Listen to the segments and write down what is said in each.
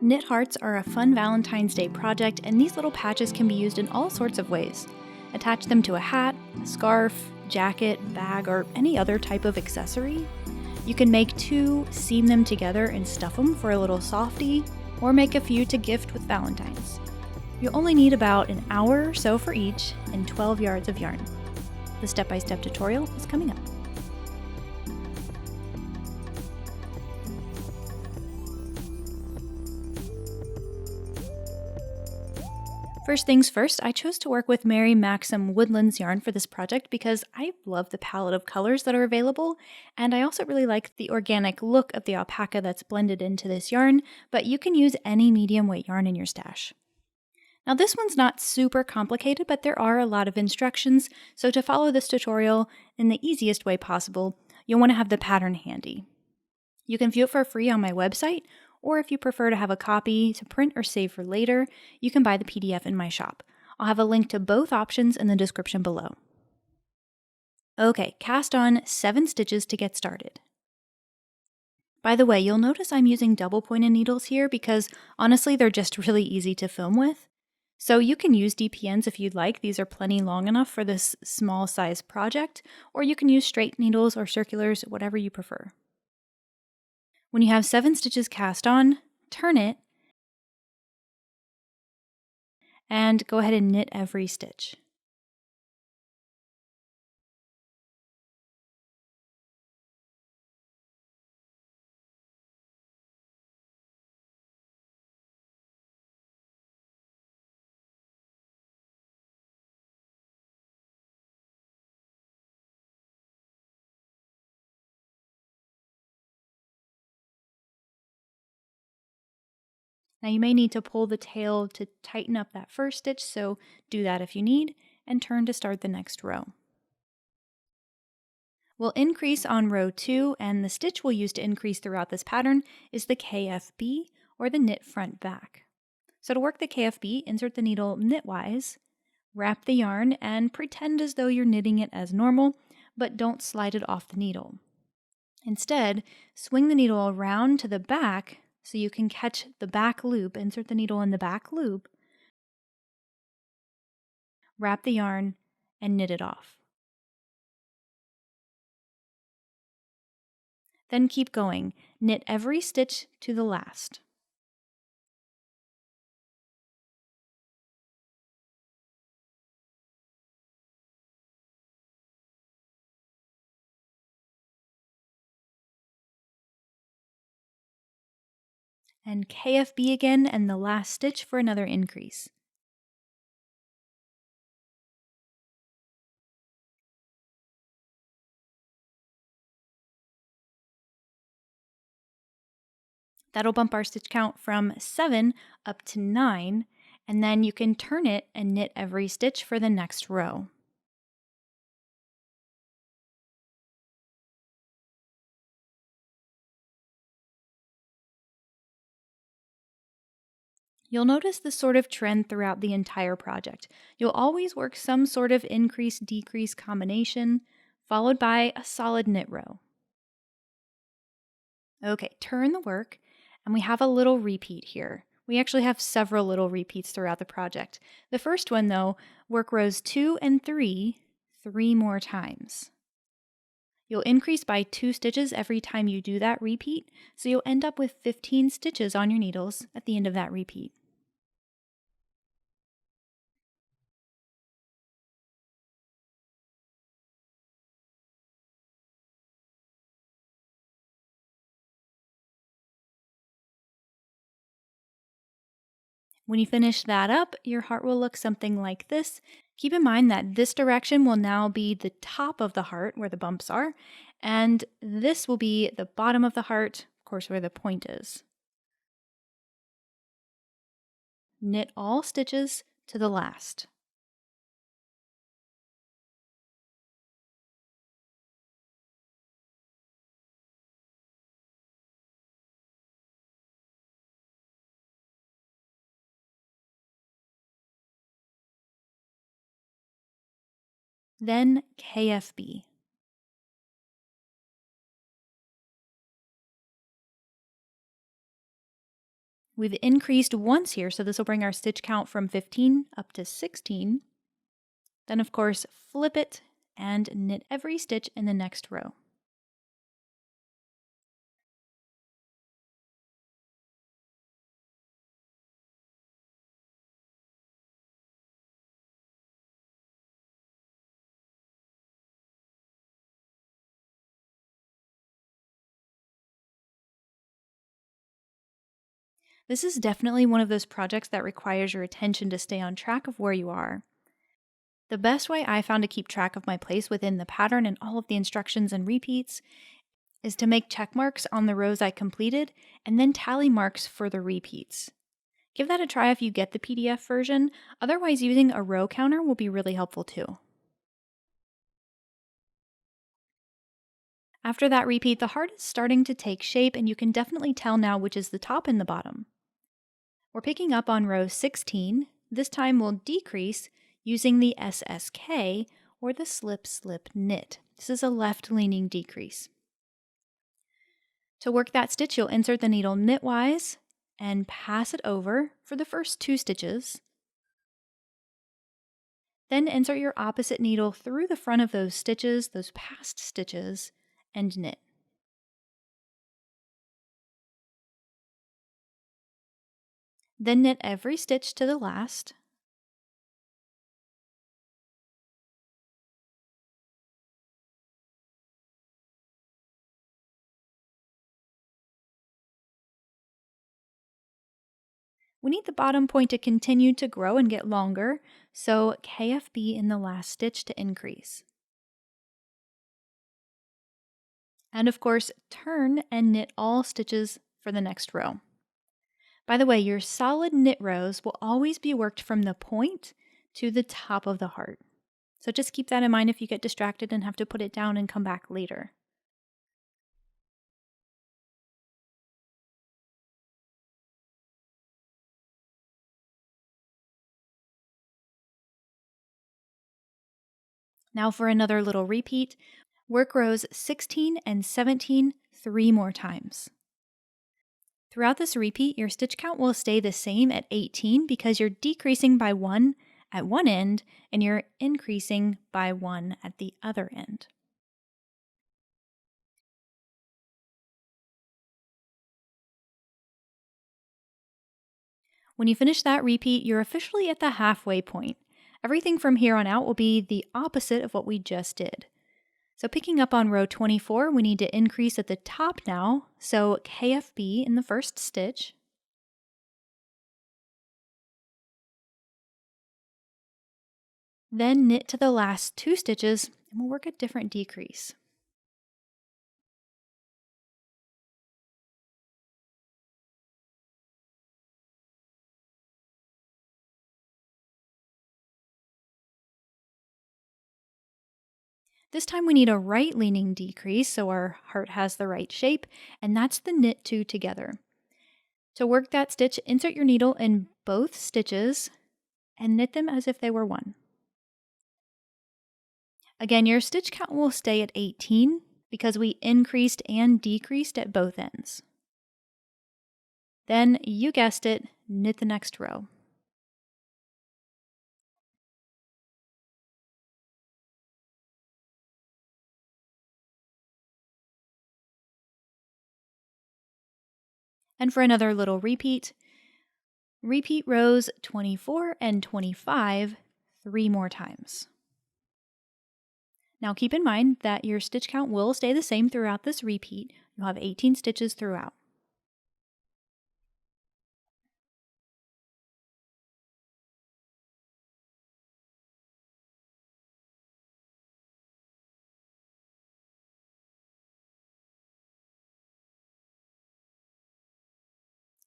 Knit hearts are a fun Valentine's Day project, and these little patches can be used in all sorts of ways. Attach them to a hat, a scarf, jacket, bag, or any other type of accessory. You can make two, seam them together and stuff them for a little softie, or make a few to gift with Valentines. You'll only need about an hour or so for each and 12 yards of yarn. The step-by-step tutorial is coming up. First things first, I chose to work with Mary Maxim Woodlands yarn for this project because I love the palette of colors that are available, and I also really like the organic look of the alpaca that's blended into this yarn, but you can use any medium weight yarn in your stash. Now this one's not super complicated, but there are a lot of instructions, so to follow this tutorial in the easiest way possible, you'll want to have the pattern handy. You can view it for free on my website, or if you prefer to have a copy to print or save for later, you can buy the PDF in my shop. I'll have a link to both options in the description below. Okay, cast on 7 stitches to get started. By the way, you'll notice I'm using double pointed needles here because honestly they're just really easy to film with. So you can use DPNs if you'd like, these are plenty long enough for this small size project, or you can use straight needles or circulars, whatever you prefer. When you have 7 stitches cast on, turn it, and go ahead and knit every stitch. Now you may need to pull the tail to tighten up that first stitch, so do that if you need, and turn to start the next row. We'll increase on row 2, and the stitch we'll use to increase throughout this pattern is the KFB, or the knit front back. So to work the KFB, insert the needle knitwise, wrap the yarn, and pretend as though you're knitting it as normal, but don't slide it off the needle. Instead, swing the needle around to the back so you can catch the back loop, insert the needle in the back loop, wrap the yarn, and knit it off. Then keep going. Knit every stitch to the last. And KFB again and the last stitch for another increase. That'll bump our stitch count from 7 up to 9, and then you can turn it and knit every stitch for the next row. You'll notice this sort of trend throughout the entire project. You'll always work some sort of increase-decrease combination, followed by a solid knit row. Okay, turn the work, and we have a little repeat here. We actually have several little repeats throughout the project. The first one, though, work rows 2 and 3 more times. You'll increase by 2 stitches every time you do that repeat, so you'll end up with 15 stitches on your needles at the end of that repeat. When you finish that up, your heart will look something like this. Keep in mind that this direction will now be the top of the heart where the bumps are, and this will be the bottom of the heart, of course, where the point is. Knit all stitches to the last. Then KFB. We've increased once here, so this will bring our stitch count from 15 up to 16. Then of course, flip it and knit every stitch in the next row. This is definitely one of those projects that requires your attention to stay on track of where you are. The best way I found to keep track of my place within the pattern and all of the instructions and repeats is to make check marks on the rows I completed and then tally marks for the repeats. Give that a try if you get the PDF version, otherwise using a row counter will be really helpful too. After that repeat, the heart is starting to take shape and you can definitely tell now which is the top and the bottom. We're picking up on row 16. This time we'll decrease using the SSK or the slip slip knit. This is a left leaning decrease. To work that stitch, you'll insert the needle knitwise and pass it over for the first 2 stitches. Then insert your opposite needle through the front of those stitches, those past stitches, and knit. Then knit every stitch to the last. We need the bottom point to continue to grow and get longer, so KFB in the last stitch to increase. And of course, turn and knit all stitches for the next row. By the way, your solid knit rows will always be worked from the point to the top of the heart. So just keep that in mind if you get distracted and have to put it down and come back later. Now for another little repeat, work rows 16 and 17 3 more times. Throughout this repeat, your stitch count will stay the same at 18 because you're decreasing by 1 at one end and you're increasing by 1 at the other end. When you finish that repeat, you're officially at the halfway point. Everything from here on out will be the opposite of what we just did. So picking up on row 24, we need to increase at the top now, so KFB in the first stitch. Then knit to the last 2 stitches, and we'll work a different decrease. This time we need a right-leaning decrease so our heart has the right shape, and that's the knit 2 together. To work that stitch, insert your needle in both stitches and knit them as if they were one. Again, your stitch count will stay at 18 because we increased and decreased at both ends. Then, you guessed it, knit the next row. And for another little repeat, repeat rows 24 and 25 3 more times. Now keep in mind that your stitch count will stay the same throughout this repeat. You'll have 18 stitches throughout.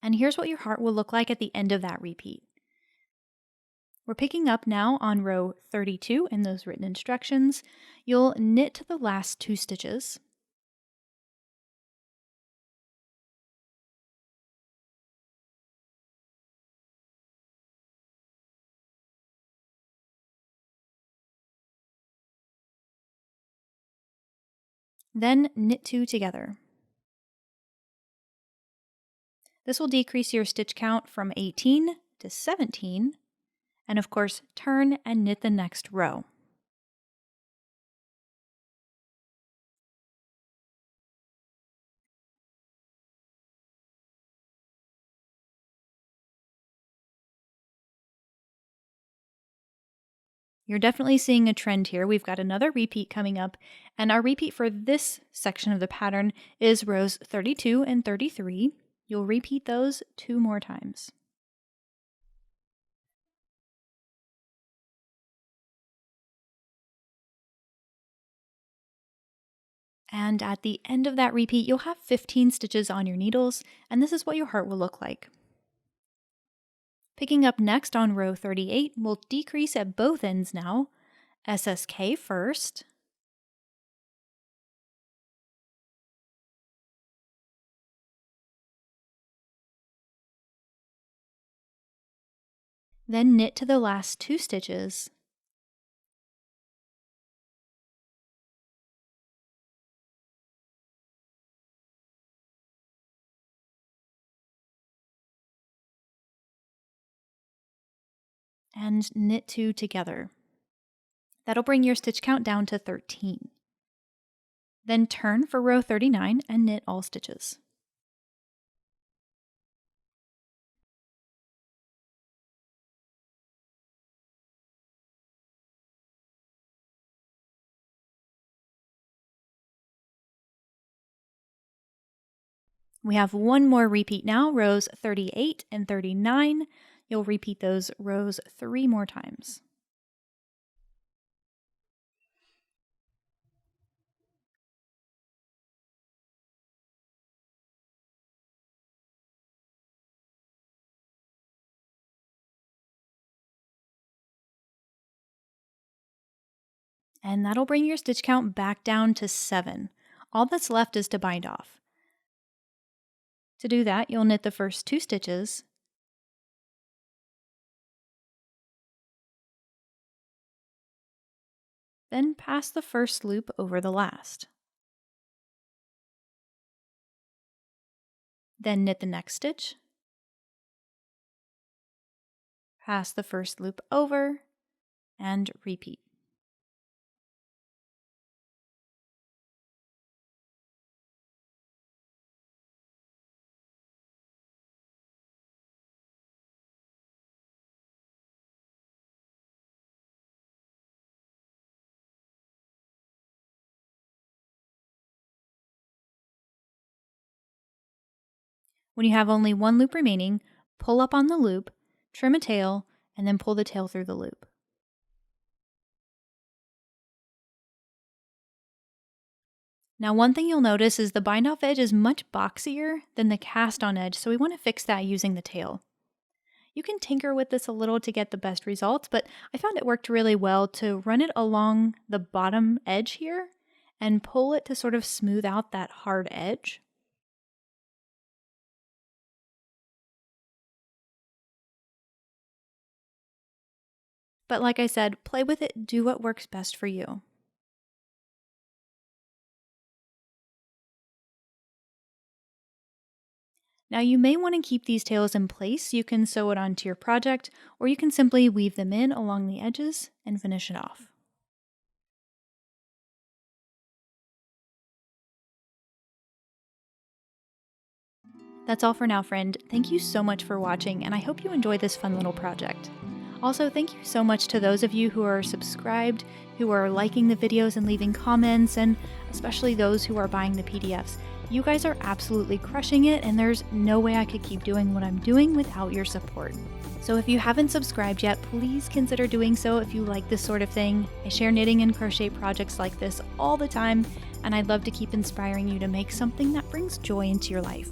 And here's what your heart will look like at the end of that repeat. We're picking up now on row 32 in those written instructions. You'll knit to the last 2 stitches. Then knit 2 together. This will decrease your stitch count from 18 to 17, and of course, turn and knit the next row. You're definitely seeing a trend here. We've got another repeat coming up, and our repeat for this section of the pattern is rows 32 and 33. You'll repeat those 2 more times. And at the end of that repeat, you'll have 15 stitches on your needles, and this is what your heart will look like. Picking up next on row 38, we'll decrease at both ends now. SSK first. Then knit to the last 2 stitches. And knit 2 together. That'll bring your stitch count down to 13. Then turn for row 39 and knit all stitches. We have one more repeat now, rows 38 and 39. You'll repeat those rows 3 more times. And that'll bring your stitch count back down to 7. All that's left is to bind off. To do that, you'll knit the first 2 stitches, then pass the first loop over the last. Then knit the next stitch, pass the first loop over, and repeat. When you have only 1 loop remaining, pull up on the loop, trim a tail, and then pull the tail through the loop. Now, one thing you'll notice is the bind off edge is much boxier than the cast on edge, so we want to fix that using the tail. You can tinker with this a little to get the best results, but I found it worked really well to run it along the bottom edge here and pull it to sort of smooth out that hard edge. But like I said, play with it, do what works best for you. Now you may want to keep these tails in place. You can sew it onto your project, or you can simply weave them in along the edges and finish it off. That's all for now, friend. Thank you so much for watching, and I hope you enjoy this fun little project. Also, thank you so much to those of you who are subscribed, who are liking the videos and leaving comments, and especially those who are buying the PDFs. You guys are absolutely crushing it, and there's no way I could keep doing what I'm doing without your support. So if you haven't subscribed yet, please consider doing so if you like this sort of thing. I share knitting and crochet projects like this all the time, and I'd love to keep inspiring you to make something that brings joy into your life.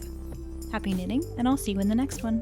Happy knitting, and I'll see you in the next one.